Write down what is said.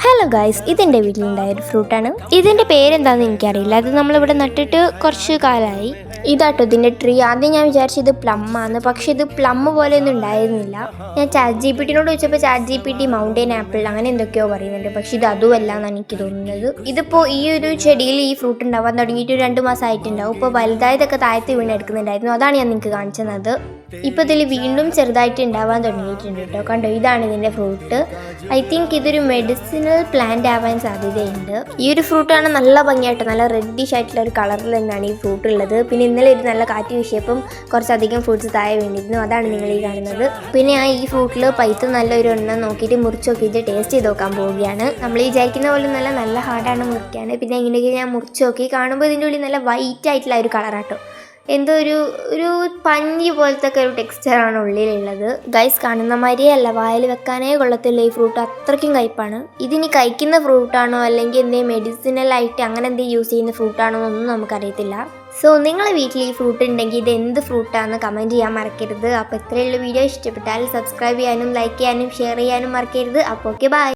Hello guys, ഇതെൻ്റെ വീട്ടിലുണ്ടായൊരു ഫ്രൂട്ടാണ്. ഇതിൻ്റെ പേരെന്താണെന്ന് എനിക്കറിയില്ല. അത് നമ്മളിവിടെ നട്ടിട്ട് കുറച്ച് കാലമായി. ഇതാട്ടോ ഇതിൻ്റെ ട്രീ. ആദ്യം ഞാൻ വിചാരിച്ചത് പ്ലമ്മാണ്, പക്ഷെ ഇത് പ്ലം പോലെയൊന്നും ഉണ്ടായിരുന്നില്ല. ഞാൻ ചാറ്റ് ജി പി ടിനോട് ചോദിച്ചപ്പോൾ chat G P T mountain apple അങ്ങനെ എന്തൊക്കെയോ പറയുന്നുണ്ട്, പക്ഷെ ഇത് അതുമല്ല എന്നാണ് എനിക്ക് തോന്നുന്നത്. ഇതിപ്പോൾ ഈ ഒരു ചെടിയിൽ ഈ ഫ്രൂട്ട് ഉണ്ടാവാൻ തുടങ്ങിയിട്ട് 2 മാസം ആയിട്ടുണ്ടാവും. ഇപ്പോൾ വലുതായതൊക്കെ താഴത്ത് വീണെടുക്കുന്നുണ്ടായിരുന്നു. അതാണ് ഞാൻ നിങ്ങൾക്ക് കാണിച്ചു തന്നത്. ഇപ്പോൾ ഇതിൽ വീണ്ടും ചെറുതായിട്ട് ഉണ്ടാവാൻ തുടങ്ങിയിട്ടുണ്ട് കേട്ടോ. കണ്ടോ, ഇതാണ് ഇതിൻ്റെ ഫ്രൂട്ട്. ഐ തിങ്ക് ഇതൊരു മെഡിസിനൽ പ്ലാന്റ് ആവാൻ സാധ്യതയുണ്ട്. ഈ ഒരു ഫ്രൂട്ടാണ് നല്ല ഭംഗിയായിട്ട് നല്ല റെഡിഷ് ആയിട്ടുള്ള ഒരു കളറിൽ തന്നെയാണ് ഈ ഫ്രൂട്ട് ഉള്ളത്. പിന്നെ ഇന്നലെ ഒരു നല്ല കാറ്റ് വീശിയപ്പം കുറച്ചധികം ഫ്രൂട്ട്സ് താഴെ വീണിരുന്നു. അതാണ് നിങ്ങൾ ഈ കാണുന്നത്. പിന്നെ ഞാൻ ഈ ഫ്രൂട്ടിൽ പൈത്ത് നല്ലൊരു എണ്ണം നോക്കിയിട്ട് മുറിച്ച് നോക്കിയിട്ട് ടേസ്റ്റ് ചെയ്ത് നോക്കാൻ പോവുകയാണ്. നമ്മൾ വിചാരിക്കുന്ന പോലെ നല്ല ഹാർഡാണ് മുറിക്കാൻ. പിന്നെ ഇങ്ങനെയൊക്കെ ഞാൻ മുറിച്ച് നോക്കി. കാണുമ്പോൾ ഇതിൻ്റെ ഉള്ളിൽ നല്ല വൈറ്റ് ആയിട്ടുള്ള ഒരു കളറാട്ടോ. എന്തോ ഒരു പഞ്ഞി പോലത്തെ ഒക്കെ ഒരു ടെക്സ്ചറാണ് ഉള്ളിലുള്ളത്. ഗൈസ്, കാണുന്ന മാതിരിയേ അല്ല, വായിൽ വെക്കാനേ കൊള്ളത്തില്ല ഈ ഫ്രൂട്ട്. അത്രയ്ക്കും കയ്പ്പാണ്. ഇതിനി കഴിക്കുന്ന ഫ്രൂട്ടാണോ അല്ലെങ്കിൽ എന്തെങ്കിലും മെഡിസിനലായിട്ട് അങ്ങനെ എന്തെങ്കിലും യൂസ് ചെയ്യുന്ന ഫ്രൂട്ടാണോ എന്നൊന്നും നമുക്കറിയത്തില്ല. സോ നിങ്ങളെ വീട്ടിൽ ഈ ഫ്രൂട്ട് ഉണ്ടെങ്കിൽ ഇത് എന്ത് ഫ്രൂട്ടാണെന്ന് കമൻറ്റ് ചെയ്യാൻ മറക്കരുത്. അപ്പോൾ ഇത്രയുള്ള വീഡിയോ ഇഷ്ടപ്പെട്ടാൽ സബ്സ്ക്രൈബ് ചെയ്യാനും ലൈക്ക് ചെയ്യാനും ഷെയർ ചെയ്യാനും മറക്കരുത്. അപ്പോൾ ഓക്കെ, ബൈ.